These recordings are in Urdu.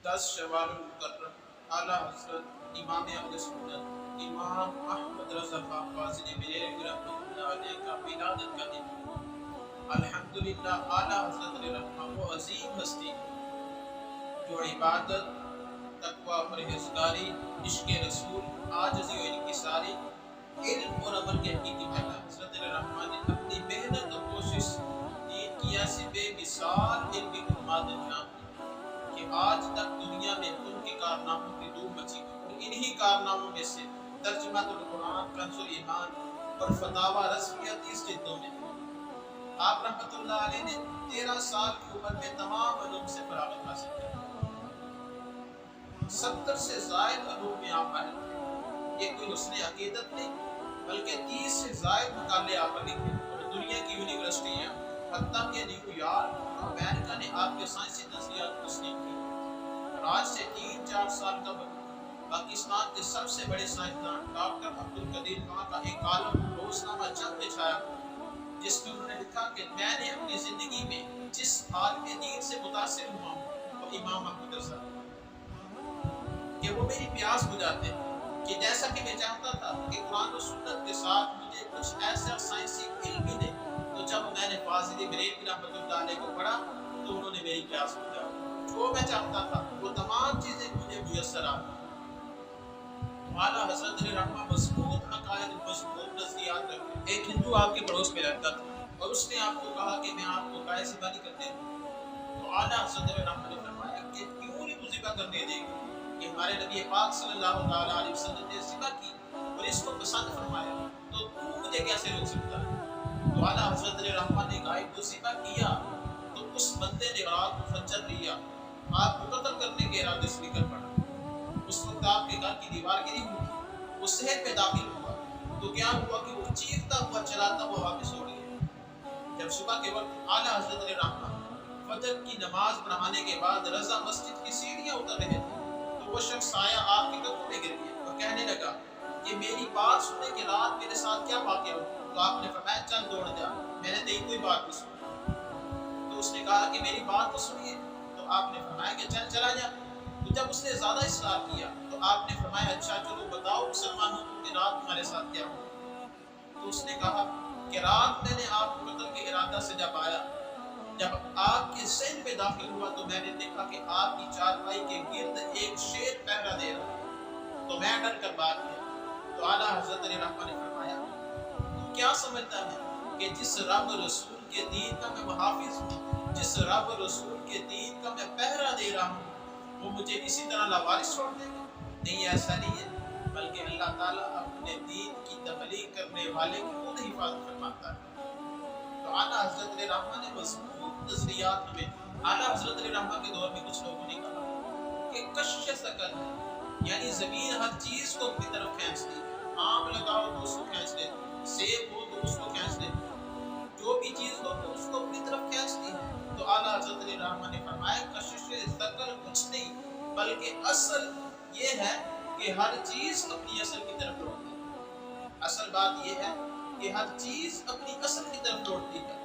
10 شوال المکرم اعلیٰ حضرت امام اہل سنت امام احمد رضا خان فاضل بریلوی رحمۃ اللہ علیہ کا ولادت کا دن۔ الحمدللہ اعلیٰ حضرت رحمہ وہ عظیم ہستی جو عبادت، تقوی، پرہیزگاری، عشق رسول، عاجزی و انکساری، علم اور عمل کے حقیقی پہلا حضرت رحمان نے اپنی محنت اور کوشش دین کی ایسی بے مثال علمی خدمات انجام دی کہ آج تک دنیا میں ان کے کارناموں کی دھوم مچی ہوئی، اور انہی کارناموں میں سے ترجمہ القرآن، کنز الایمان اور فتاوی رضویہ 30 جلدوں میں ہے۔ آپ رحمۃ اللہ علیہ نے 13 سال کی عمر میں تمام علوم سے فراغت حاصل کی، 70 سے زائد علوم میں آپ عالم تھے۔ یہ کوئی حسن عقیدت نہیں بلکہ 30 سے زائد مقالے آپ نے لکھے، اور دنیا کی یونیورسٹیاں حتیٰ کہ نیو یارک اور امریکہ نے آپ کے سائنسی نظریات کو تسلیم کی۔ اور آج سے 3-4 سال قبل پاکستان کے سب سے بڑے سائنسدان ڈاکٹر عبدالقدیر خان کا ایک کالم روزنامہ جنگ میں چھایا، جس میں انہوں نے لکھا کہ میں نے اپنی زندگی میں جس عالم دین سے متاثر ہوا ہوں وہ امام احمد رضا، کہ وہ میری پیاس بجھاتے ہیں، کہ جیسا کہ میں چاہتا تھا کہ قرآن و سنت کے ساتھ مجھے کچھ ایسا سائنسی علم بھی دے، تو جب میں نے فاضل بریلوی رحمۃ اللہ علیہ کو پڑھا تو انہوں نے میری پیاس بجھا، جو میں چاہتا تھا وہ تمام چیزیں مجھے میسر آ گئیں۔ اعلیٰ حضرت رحمہ مضبوط عقائد، مضبوط نظریات رکھتے۔ ایک ہندو آپ کے پڑوس میں رہتا تھا اور اس نے آپ کو کہا کہ میں آپ کو گائے ذبح نہیں کرتے ہوں، تو اعلیٰ حضرت رحمہ نے فرمایا کہ کیوں نہیں تو ذبح کرنے دے گی، کہ ہمارے نبی پاک صلی اللہ تعالیٰ علیہ وسلم نے ذبح کی اور اس کو پسند فرمایا، تو مجھے کیسے روک سکتا ہے؟ تو اعلیٰ حضرت رحمہ نے گائے کو ذبح کیا تو اس بندے نے رات کو خنجر لیا، آپ کو قتل کرنے کے ارادے سے نکل پڑا۔ اس وقت آپ کے گھر کی دیوار گری ہوئی، وہ صحت میں داخل ہوا تو کیا ہوا کہ وہ چیختا ہوا چلاتا ہوا واپس ہو گیا۔ جب صبح کے وقت اعلیٰ حضرت رحمہ فجر کی نماز پڑھانے کے بعد رضا مسجد کی سیڑھیاں اتر رہے تھے تو وہ شخص آیا آپ کے قدموں میں گر گیا اور کہنے لگا کہ میری بات سننے کے رات میرے ساتھ کیا واقع ہو؟ تو آپ نے فرمایا چل دوڑ جا، میں نے تیری کوئی بات نہیں سنی۔ تو اس نے کہا کہ میری بات تو سنیے، تو آپ نے فرمایا کہ چل چلا جا۔ تو جب اس نے زیادہ اصرار کیا تو آپ نے فرمایا اچھا چلو بتاؤ مسلمانوں کہ رات تمہارے ساتھ کیا ہوا؟ تو اس نے کہا کہ رات میں نے آپ کو قتل کے ارادہ سے جب آیا، جب آپ کے ذہن میں داخل ہوا تو میں نے دیکھا کہ آپ کی چارپائی کے گرد ایک شیر پہرا دے رہا، تو میں ڈر کر بھاگ گیا۔ تو اعلیٰ حضرت رحمہ نے فرمایا تو کیا سمجھتا ہے کہ جس رب رسول کے دین کا میں محافظ ہوں، جس رب رسول کے دین کا میں پہرا دے رہا ہوں، وہ مجھے اسی طرح لاوارث چھوڑ دے گا؟ نہیں، ایسا نہیں ہے، بلکہ اللہ تعالیٰ اپنے دین کی تبلیغ کرنے والے کی خود حفاظت فرماتا ہے۔ تو اعلیٰ حضرت رحمہ نے مضبوط نظریات میں، اعلیٰ حضرت رحمہ کے دور میں کچھ لوگوں نے کہا کہ کشش سکن ہے، یعنی زمین ہر چیز کو اپنی طرف کھینچتی ہے، آم لگاؤ تو اس کو کھینچ لے، سیب ہو تو اس کو کھینچ لے، جو بھی چیز ہو تو اس کو اپنی طرف کھینچتی ہے۔ تو اعلیٰ حضرت رحمہ نے فرمایا کشش سکن کچھ نہیں بلکہ اصل یہ ہے کہ ہر چیز اپنی اصل کی طرف لوٹتی ہے۔ اصل بات یہ ہے کہ ہر چیز اپنی اصل کی طرف لوٹتی ہے۔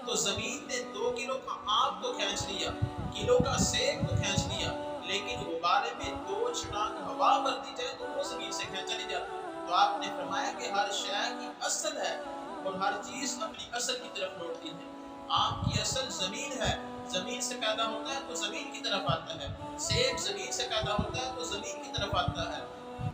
تو زمین نے 2 کلو کا آم کو کھینچ لیا، کلو کا سیب کو کھینچ لیا، لیکن غبارے میں 2 چھٹانگ ہوا بھر دی جائے تو وہ زمین سے کھینچا نہیں جاتا۔ تو آپ نے فرمایا کہ ہر شے کی اصل ہے اور ہر چیز اپنی اصل کی طرف لوٹتی ہے۔ آم کی اصل زمین ہے، زمین سے پیدا ہوتا ہے تو زمین کی طرف آتا ہے، سیب زمین سے پیدا ہوتا ہے تو زمین کی طرف آتا ہے،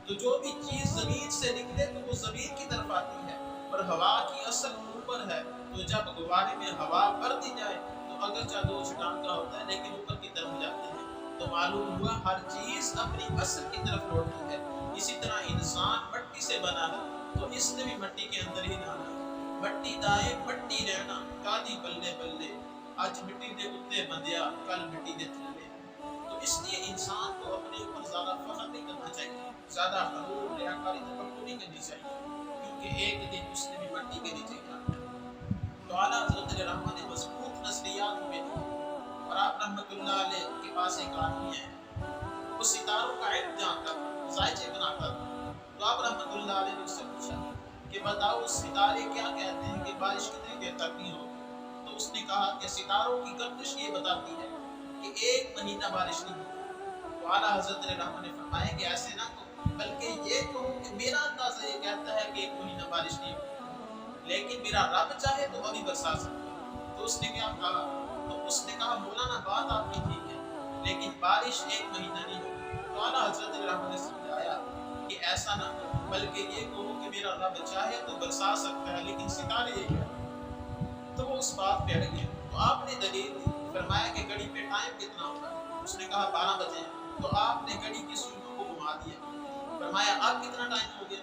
تو جو بھی چیز زمین سے نکلے تو وہ زمین کی طرف آتی ہے۔ اور ہوا کی اصل اوپر ہے، تو جب غبارے میں ہوا بھر دی جائے تو اگرچہ 2 چھٹانگ کا ہوتا ہے لیکن اوپر کی طرف جاتے ہیں۔ تو معلوم ہوا ہر چیز اپنی اصل کی طرف لوٹتی ہے۔ اسی طرح انسان مٹی سے بنا ہے تو اس نے بھی مٹی کے اندر ہی نہانا ہے۔ مٹی دائیں مٹی رہنا، کادی بلے بلے، آج مٹی دے اتنے بندیا کل مٹی دے تھلے۔ تو اس لیے انسان کو اپنے اوپر زیادہ فخر نہیں کرنا چاہیے، زیادہ غرور ریاکاری تکبر نہیں کرنی چاہیے، کیونکہ ایک دن اس نے بھی مٹی کے نیچے جانا ہے۔ تو اعلیٰ حضرت رحمہ نے مضبوط نظریات میں دی، اور آپ رحمۃ اللہ علیہ کے پاس ایک آدمی ہے، وہ ستاروں کا علم جانتا تھا، ذائچے بناتا تھا۔ تو آپ رحمۃ اللہ علیہ نے اس سے پوچھا کہ بتاؤ ستارے کیا کہتے ہیں کہ بارش کتنی دیر تک نہیں ہوتی؟ تو اس نے کہا کہ ستاروں کی گردش یہ بتاتی ہے کہ 1 مہینہ بارش نہیں ہوتی۔ تو اعلیٰ حضرت رحمۃ نے فرمایا کہ ایسے نہ کہو، بلکہ یہ کہو کہ میرا اندازہ یہ کہتا ہے کہ 1 مہینہ بارش نہیں ہوگی، لیکن میرا رب چاہے تو ابھی برسا سکتا ہے۔ تو اس نے کیا کہا؟ تو اس نے کہا مولانا بات آپ کی ٹھیک ہے، لیکن بارش 1 مہینہ نہیں ہوگی۔ تو اعلیٰ حضرت رحمۃ نے سمجھایا کہ ایسا نہ کہو، بلکہ یہ کہو کہ میرا رب چاہے تو برسا سکتا ہے، لیکن ستارے یہ کہتے ہیں۔ تو وہ اس بات پہ اڑ گیا۔ تو آپ نے دلیل دی، فرمایا کہ گھڑی پہ ٹائم کتنا ہوتا ہے؟ اس نے کہا 12 بجے ہیں۔ تو آپ نے گھڑی کی سوئیوں کو گھما دیا، فرمایا اب کتنا ٹائم ہو گیا؟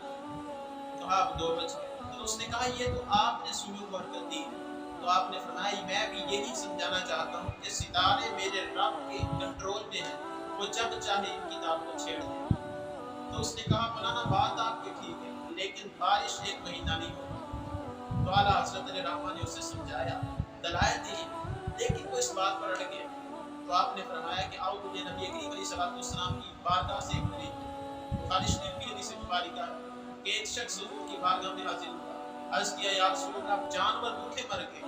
کہا اب 2 بج گئے۔ تو اس نے کہا یہ تو آپ نے سوئیوں کو حرکت دی۔ تو آپ نے فرمایا میں بھی یہی سمجھانا چاہتا ہوں کہ ستارے میرے رب کے کنٹرول میں ہیں، وہ جب چاہے ان کی داد کو چھیڑ دے۔ تو اس نے کہا مولانا بات آپ کی ٹھیک ہے، لیکن بارش 1 مہینہ نہیں ہوگی۔ تو اعلیٰ حضرت رحمٰ نے اسے سمجھایا، دلائل دی، لیکن وہ اس بات پر اڑ گیا۔ تو آپ نے فرمایا کہ آؤ مجھے نبی کریم علیہ الصلوۃ والسلام کی بارگاہ سے ایک دلیل۔ بخاری شریف کی حدیث مبارکہ کہ ایک شخص حضور کی بارگاہ میں حاضر ہوا، عرض کیا یا رسول اللہ، جانور بھوکے مر گئے،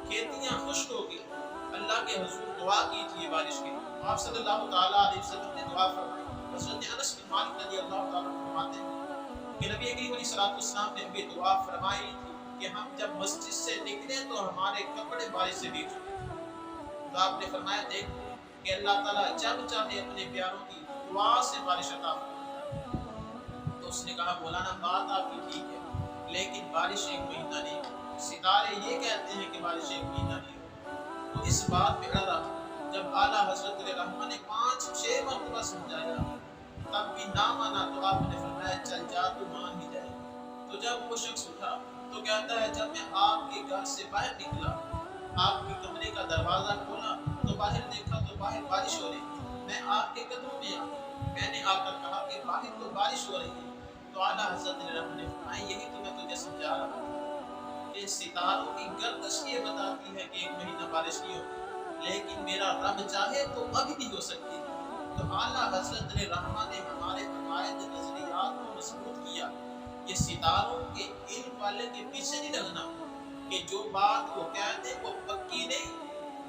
کھیتیاں خشک ہو گئی، اللہ کے حضور دعا کی تھی بارش کی۔ آپ صلی اللہ تعالیٰ علیہ وسلم نے دعا فرمائی۔ حضرت انس بن مالک رضی اللہ تعالیٰ عنہ فرماتے ہیں کہ نبی کریم علیہ الصلوۃ والسلام نے بھی دعا فرمائی تھی کہ ہم جب مسجد سے نکلے تو ہمارے کپڑے بارش سے بھیگ چکے۔ تو آپ نے فرمایا دیکھ کہ اللہ تعالیٰ جب چاہے اپنے پیاروں کی دعا سے بارش عطا فرماتا ہے۔ تو اس نے کہا مولانا بات آپ کی ٹھیک ہے، لیکن بارش 1 مہینہ نہیں ہوگی، ستارے یہ کہتے ہیں کہ بارش 1 مہینہ نہیں ہوگی۔ تو اس بات پہ اڑا رہا۔ جب اعلیٰ حضرت رحمٰ نے 5-6 مرتبہ سمجھایا تب بھی نہ مانا، تو آپ نے فرمایا چل جا تو مان ہی جائے۔ تو جب وہ شخص اٹھا تو کہتا ہے جب میں آپ کے گھر سے باہر نکلا، آپ کے کمرے کا دروازہ کھولا تو باہر دیکھا تو باہر بارش ہو رہی تھی، میں آپ کے قدموں میں آ گیا، میں نے آ کر کہا کہ باہر تو بارش ہو رہی ہے۔ تو اعلیٰ حضرت رحمٰ نے فرمایا یہی تو میں تجھے سمجھا رہا ہوں کہ ستاروں کی گردش یہ بتاتی ہے کہ 1 مہینہ بارش نہیں ہوگی، لیکن میرا رب چاہے تو ابھی بھی ہو سکتی ہے۔ تو اعلیٰ حضرت رحمٰ نے ہمارے عقائد نظریات کو مضبوط کیا کہ ستاروں کے علم والے کے پیچھے نہیں لگنا، کہ جو بات وہ کہتے وہ پکی نہیں،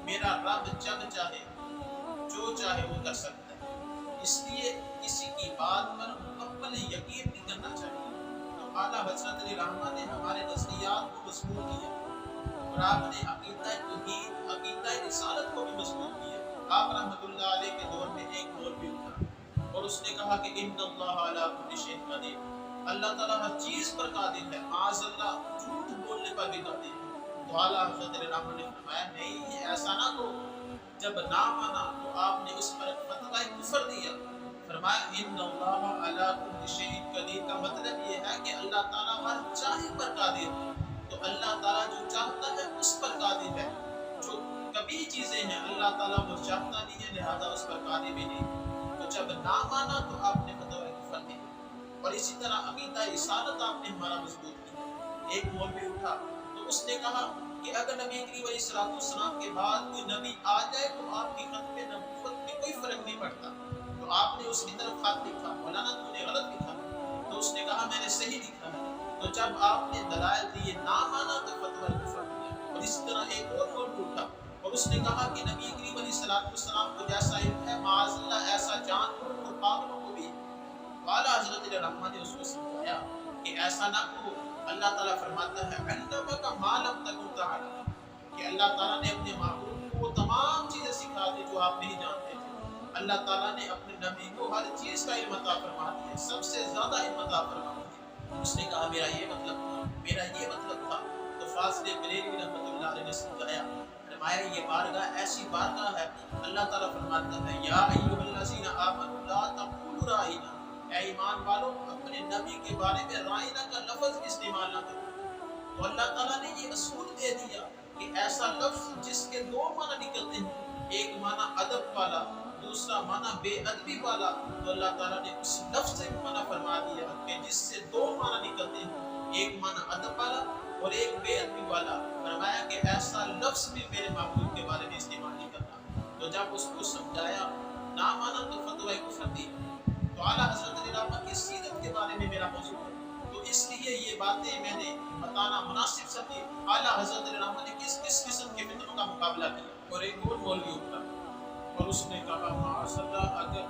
میرا رب جب چاہے جو چاہے وہ کر سکتا ہے، اس لیے کسی کی بات پر مکمل یقین نہیں کرنا چاہیے۔ تو اعلیٰ حضرت رحمٰ نے ہمارے نظریات کو مضبوط کیا اور آپ نے عقیدہ توحید، عقیدہ رسالت کو بھی مضبوط کیا۔ آپ رحمۃ اللہ علیہ کے دور میں ایک مولوی اٹھا اور اس نے کہا کہ ان اللہ علی کل شیء قدیر، اللہ تعالیٰ ہر چیز پر قادر ہے، معاذ اللہ جھوٹ بولنے پر بھی قادر ہے۔ تو اعلیٰ حضرت رحمٰ نے فرمایا نہیں ایسا نہ ہو۔ جب نہ مانا تو آپ نے اس پر فتویٰ کفر دیا۔ فرمایا ان اللہ علی کل شیء قدیر کا مطلب یہ ہے کہ اللہ تعالیٰ ہر چاہے پر قادر ہے۔ تو اللہ تعالیٰ جو چاہتا ہے اس پر قادر ہے، جو کبھی چیزیں ہیں اللہ تعالیٰ وہ چاہتا نہیں ہے لہذا اس پر قادر بھی نہیں۔ تو جب نہ مانا تو آپ نے فتویٰ کفر دیا۔ اور اسی طرح عقیدہ رسالت آپ نے ہمارا مضبوط کیا۔ ایک مولوی اٹھا تو اس نے کہا کہ اگر نبی کریم علیہ الصلوۃ والسلام کے بعد کوئی نبی آ جائے تو آپ کی ختم نبوت میں کوئی فرق نہیں پڑتا۔ تو آپ نے اس کی طرف خط لکھا، مولانا تو نے غلط لکھا۔ تو اس نے کہا میں نے صحیح لکھا ہے۔ تو جب آپ نے دلائل دیے نہ مانا تو فتویٰ کفر دیا۔ اور اسی طرح ایک اور مولوی اٹھا اور اس نے کہا کہ نبی کریم علیہ الصلوۃ والسلام کو جیسا علم ہے معاذ اللہ ایسا جانوروں اور پاگلوں کو بھی۔ اعلیٰ حضرت رحمٰ نے اس کو سمجھایا کہ ایسا نہ ہو، اللہ تعالیٰ فرماتا ہے علمک ما لم تکن تعلم، کہ اللہ تعالیٰ نے اپنے محبوب کو وہ تمام چیزیں سکھا دی جو آپ نہیں جانتے تھے۔ اللہ تعالیٰ نے اپنے نبی کو ہر چیز کا علم عطا فرما دیا، سب سے زیادہ علم عطا فرما دیا۔ اس نے کہا میرا یہ مطلب تھا، میرا یہ مطلب تھا۔ تو فاضل بریلوی رحمۃ اللہ علیہ نے سمجھایا، فرمایا یہ بارگاہ ایسی بارگاہ ہے، اللہ تعالیٰ فرماتا ہے یا ایھا الذین آمنوا لا تقولوا رائنا، اے ایمان والو اپنے نبی کے بارے میں رائنا کا لفظ استعمال نہ کرو۔ تو اللہ تعالیٰ نے یہ اصول دے دیا کہ ایسا لفظ جس کے 2 معنی نکلتے ہیں، ایک معنی ادب والا، دوسرا معنی بے ادبی والا، تو اللہ تعالیٰ نے اس لفظ سے منع فرما دیا کہ جس سے 2 معنی نکلتے ہیں، ایک معنی ادب والا اور ایک بے ادبی والا۔ فرمایا کہ ایسا لفظ بھی میرے محبوب کے بارے میں استعمال نہیں کرنا۔ تو جب اس کو سمجھایا نہ مانا تو فتویٰ کفر دی۔ تو اعلیٰ حضرت رحمٰ کی سیرت کے بارے میں میرا موضوع ہے، تو اس لیے یہ باتیں میں نے بتانا مناسب سمجھی۔ اعلیٰ حضرت رحمٰ نے کس کس قسم کے فتنوں کا مقابلہ کیا۔ اور ایک اور مولوی اٹھا اور اس نے کہا معاذ اللہ اگر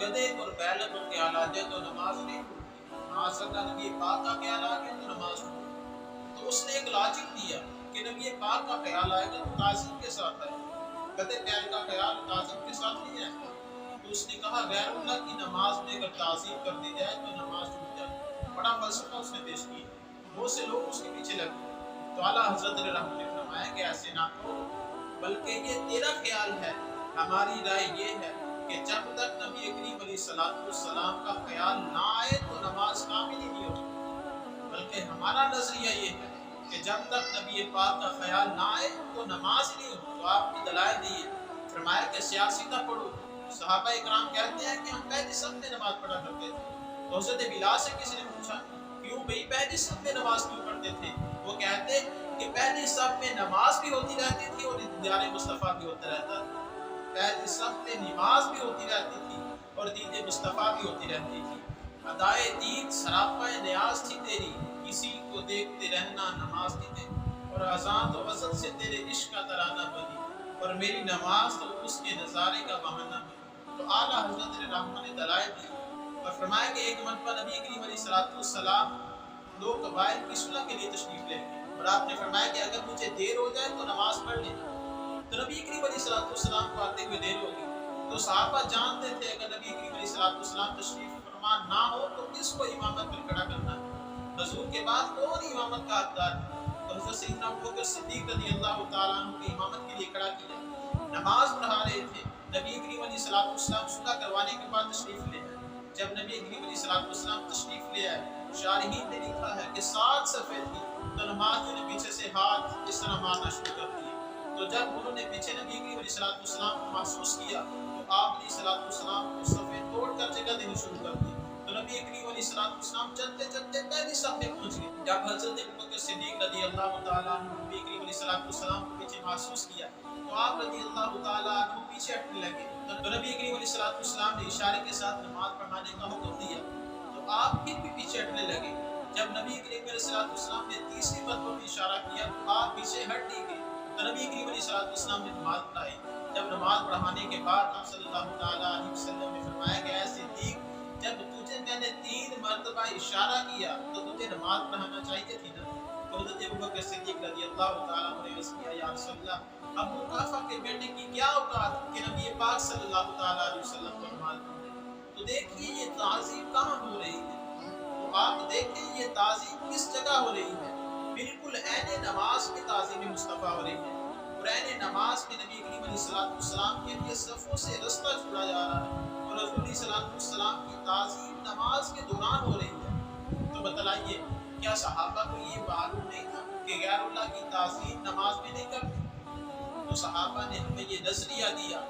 گدھے اور بیل پر خیال آ جائے تو نماز نہیں ہوتی، معاذ اللہ نبی پاک کا خیال آ گیا تو نماز ہوتی۔ تو اس نے ایک لاجک دیا کہ نبی پاک کا خیال آئے گا تو تعظیم کے ساتھ آئے گا، گدھے بیل کا خیال تعظیم کے ساتھ نہیں آئے گا۔ تو اس نے کہا غیر اللہ کی نماز میں اگر تعظیم کر دی جائے تو نماز ٹوٹ جائے گی۔ بڑا فلسفہ اس نے پیش کیا، بہت سے لوگ اس کے پیچھے لگے۔ تو اعلیٰ حضرت رحمۃ نے فرمایا کہ ایسے نہ کرو، بلکہ یہ تیرا خیال ہے، ہماری رائے یہ ہے کہ جب تک نبی کریم علیہ السلام کا خیال نہ آئے تو نماز کامل ہی نہیں ہوتی، بلکہ ہمارا نظریہ یہ ہے کہ جب تک نبی پاک کا خیال نہ آئے تو نماز ہی نہیں ہوتی۔ تو آپ نے دلائل دیے، فرمایا کہ سیاستہ پڑھو۔ صحابہ اکرام کہتے ہیں کہ ہم پہلی صف میں نماز پڑھا کرتے تھے۔ تو حضرت بلال سے کسی نے پوچھا کیوں بھئی پہلی صف میں نماز کیوں پڑھتے تھے؟ وہ کہتے کہ پہلی صف میں نماز بھی ہوتی رہتی تھی اور دیدار مصطفیٰ بھی ہوتا رہتا تھا۔ پہلی صف میں نماز بھی ہوتی رہتی تھی اور دید مصطفیٰ بھی ہوتی رہتی تھی۔ ادائے دید سراپا نیاز تھی تیری، کسی کو دیکھتے رہنا نماز تھی تیری، اور اذان تو وزن سے تیرے عشق کا ترانہ بنی، اور میری نماز تو اس کے نظارے کا بہانہ بنی۔ تو اعلیٰ حضرت رحمہ نے دلائل دی اور فرمایا کہ ایک مرتبہ نبی کریم علیہ السلام دو قبائل کی صلح کے لیے تشریف لے گئے، اور آپ نے فرمایا کہ اگر مجھے دیر ہو جائے تو نماز پڑھ لینا۔ تو نبی کریم علیہ السلام کو آتے ہوئے دیر ہوگی، تو صحابہ جانتے تھے اگر نبی کریم علیہ السلام تشریف فرما نہ ہو تو کس کو امامت پر کھڑا کرنا ہے، حضور کے بعد کون امامت کا حقدار ہے؟ تو حضرت سیدنا ابوبکر صدیق رضی اللہ تعالیٰ عنہ کی امامت کے لیے کھڑا کیا، نماز پڑھا رہے تھے۔ نبی کریم علیہ السلام صلح کروانے کے بعد تشریف لے آئے۔ جب نبی کریم علیہ السلام تشریف لے آئے، شارحین نے لکھا ہے کہ 7 صفحے تھی تو نماز نے پیچھے سے ہاتھ اس طرح مارنا شروع کر دیے۔ تو جب انہوں نے پیچھے نبی کریم علیہ السلام کو محسوس کیا تو آپ علیہ السلام کو صفحے توڑ کر جگہ دینی شروع کر دی۔ تو نبی کریم علیہ السلام چلتے چلتے پہلی صف میں پہنچ گئے۔ جب حضرت ابوبکر صدیق رضی اللہ تعالیٰ عنہ نبی کریم علیہ السلام کو پیچھے محسوس کیا تو آپ رضی اللہ تعالیٰ عنہ پیچھے ہٹنے لگے۔ تو نبی کریم علیہ السلام نے اشارے کے ساتھ نماز پڑھانے کا حکم دیا تو آپ پھر بھی پیچھے ہٹنے لگے۔ جب نبی کریم علیہ السلام نے تیسری مرتبہ بھی اشارہ کیا تو آپ پیچھے ہٹ نہیں گئے۔ تو نبی کریم علیہ السلام نے نماز پڑھائی۔ جب نماز پڑھانے کے بعد آپ صلی اللہ تعالیٰ علیہ وسلم نے فرمایا کہ اے صدیق، جب تجھے میں نے 3 مرتبہ اشارہ کیا تو تجھے نماز پڑھانا چاہیے تھی نا؟ تو حضرت ابوبکر صدیق رضی اللہ تعالیٰ عنہ نے عرض کیا یا رسول اللہ، ابو قحافہ کے بیٹے کی کیا اوقات کہ نبی پاک صلی اللہ تعالیٰ علیہ وسلم کو نماز پڑھے؟ تو دیکھیے یہ تعظیم کہاں ہو رہی ہے، تو آپ دیکھیں یہ تعظیم کس جگہ ہو رہی ہے، بالکل عین نماز کی تعظیم مصطفیٰ ہو رہی ہے، اور عین نماز میں نبی کریم علیہ السلام کے لیے صفوں سے رستہ چھوڑا جا رہا ہے، اور رسول علیہ السلام کی تعظیم نماز کے دوران ہو رہی ہے۔ تو بتلائیے کیا صحابہ کو یہ معلوم نہیں تھا کہ غیر اللہ کی تعظیم نماز میں نہیں کرتے؟ تو صحابہ نے ہمیں یہ نظریہ دیا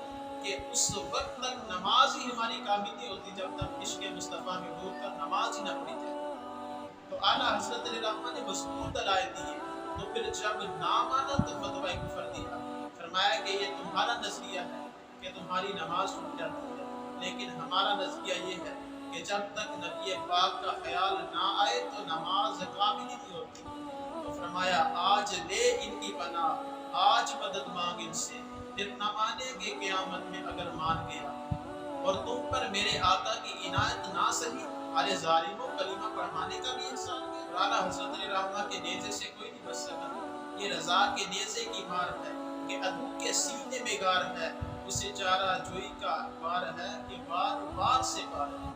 کہ اس وقت تک نماز ہی ہماری کامل نہیں ہوتی جب تک عشق مصطفیٰ میں ڈوب کر نماز ہی نہ پڑھی جائے۔ تو اعلیٰ حضرت رحمہ نے مضبوط دلائل دیے، تو پھر جب نہ مانا تو فتویٰ کفر دیا، فرمایا کہ یہ تمہارا نظریہ ہے کہ تمہاری نماز ٹوٹ جاتی ہے، لیکن ہمارا نظریہ یہ ہے کہ جب تک نبی پاک کا خیال نہ آئے تو نماز کامل نہیں ہوتی۔ تو فرمایا آج لے ان کی پناہ، آج مدد مانگ ان سے، پھر نہ مانیں گے قیامت میں اگر مان گیا، اور تم پر میرے آقا کی عنایت نہ سہی، ارے ظالموں کلمہ پڑھانے کا بھی احسان کیا۔ اعلیٰ حضرت رحمہ کے نیزے سے کوئی نہیں بچ سکا، یہ رضا کے نیزے کی مار ہے کہ عدو کے سینے میں گار ہے، اسے چارہ جوئی کا بار ہے